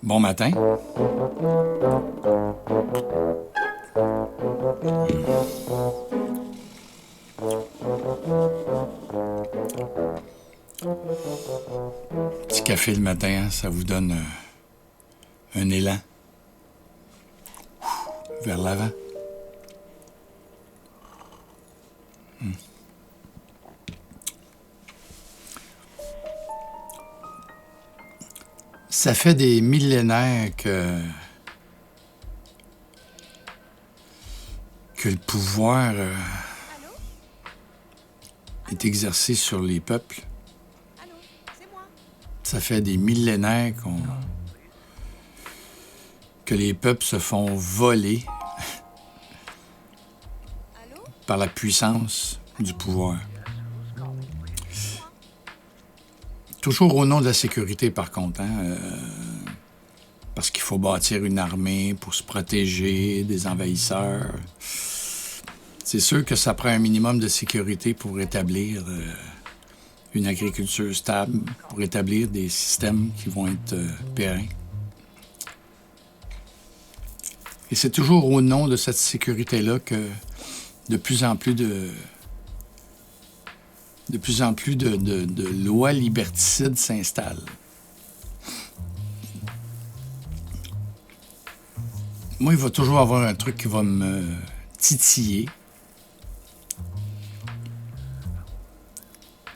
Bon matin. Petit café le matin, hein, ça vous donne un élan vers l'avant. Ça fait des millénaires que le pouvoir est exercé sur les peuples. Ça fait des millénaires que les peuples se font voler par la puissance du pouvoir. Toujours au nom de la sécurité, par contre, hein, parce qu'il faut bâtir une armée pour se protéger des envahisseurs. C'est sûr que ça prend un minimum de sécurité pour établir une agriculture stable, pour établir des systèmes qui vont être pérennes. Et c'est toujours au nom de cette sécurité-là que de plus en plus de lois liberticides s'installent. Moi, il va toujours avoir un truc qui va me titiller.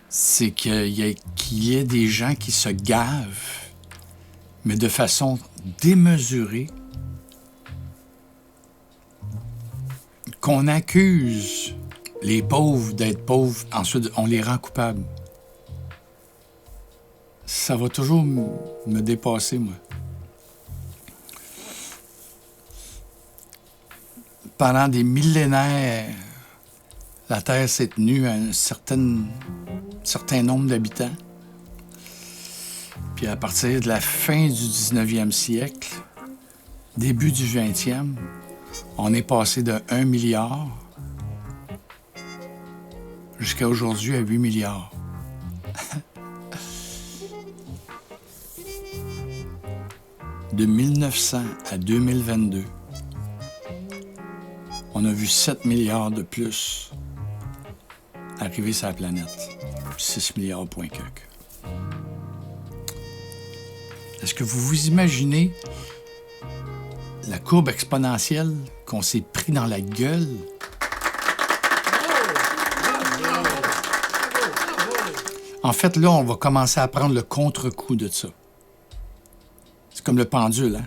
C'est qu'il y ait des gens qui se gavent, mais de façon démesurée, qu'on accuse les pauvres d'être pauvres, ensuite on les rend coupables. Ça va toujours me dépasser, moi. Pendant des millénaires, la Terre s'est tenue à un certain nombre d'habitants. Puis à partir de la fin du 19e siècle, début du 20e, on est passé de 1 milliard jusqu'à aujourd'hui à 8 milliards. De 1900 à 2022, on a vu 7 milliards de plus arriver sur la planète. 6 milliards point quelques. Est-ce que vous vous imaginez la courbe exponentielle qu'on s'est pris dans la gueule? En fait, là, on va commencer à prendre le contre-coup de ça. C'est comme le pendule, hein?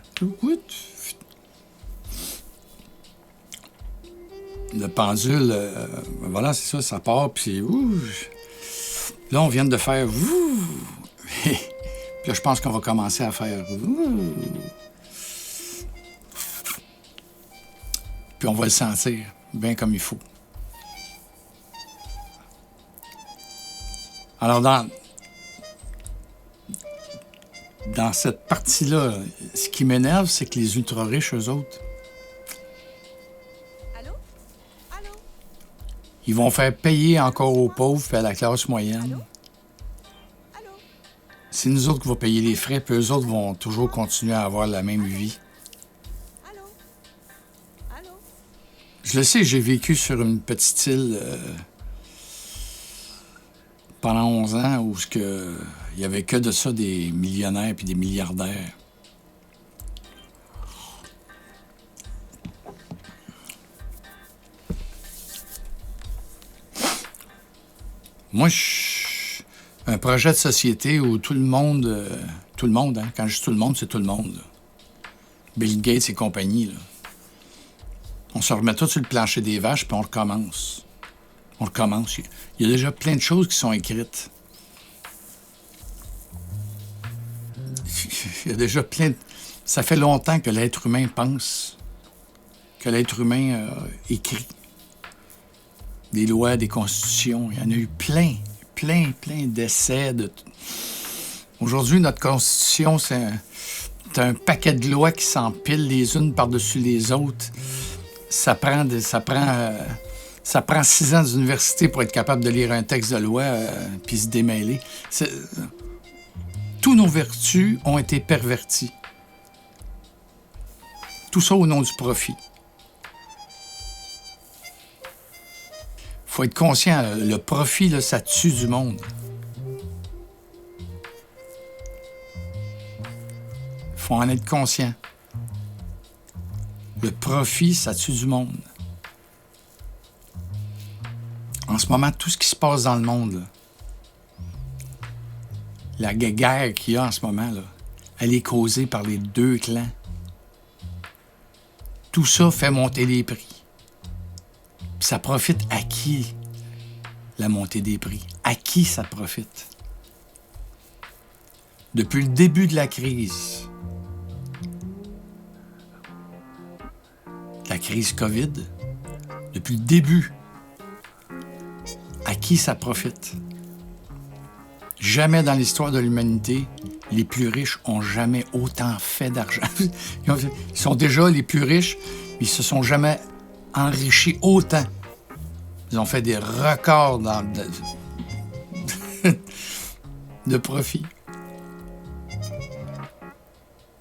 Le pendule, voilà, c'est ça, ça part, puis là, on vient de faire puis là, je pense qu'on va commencer à faire puis on va le sentir bien comme il faut. Alors, dans cette partie-là, ce qui m'énerve, c'est que les ultra-riches, eux autres, ils vont faire payer encore aux pauvres et à la classe moyenne. C'est nous autres qui vont payer les frais, puis eux autres vont toujours continuer à avoir la même vie. Je le sais, j'ai vécu sur une petite île pendant 11 ans où il n'y avait que de ça des millionnaires puis des milliardaires. Moi, un projet de société où tout le monde, hein, quand je dis tout le monde, c'est tout le monde. Là. Bill Gates et compagnie, là. On se remet tout sur le plancher des vaches, puis on recommence. On recommence. Il y a déjà plein de choses qui sont écrites. Il y a déjà plein de... Ça fait longtemps que l'être humain pense, que l'être humain écrit. Des lois, des constitutions. Il y en a eu plein d'essais. Aujourd'hui, notre constitution, c'est un paquet de lois qui s'empilent les unes par-dessus les autres. Ça prend 6 ans d'université pour être capable de lire un texte de loi puis se démêler. Toutes nos vertus ont été perverties. Tout ça au nom du profit. Il faut être conscient, là, le profit, là, ça tue du monde. Il faut en être conscient. Le profit, ça tue du monde. En ce moment, tout ce qui se passe dans le monde, là, la guerre qu'il y a en ce moment, là, elle est causée par les deux clans. Tout ça fait monter les prix. Puis ça profite à qui, la montée des prix? À qui ça profite? Depuis le début de la crise COVID, depuis le début, à qui ça profite? Jamais dans l'histoire de l'humanité, les plus riches ont jamais autant fait d'argent. Ils sont déjà les plus riches, mais ils se sont jamais enrichis autant. Ils ont fait des records de profit.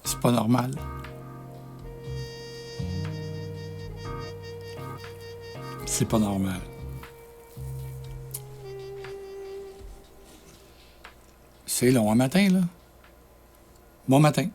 C'est pas normal. C'est pas normal. C'est long un matin, là. Bon matin.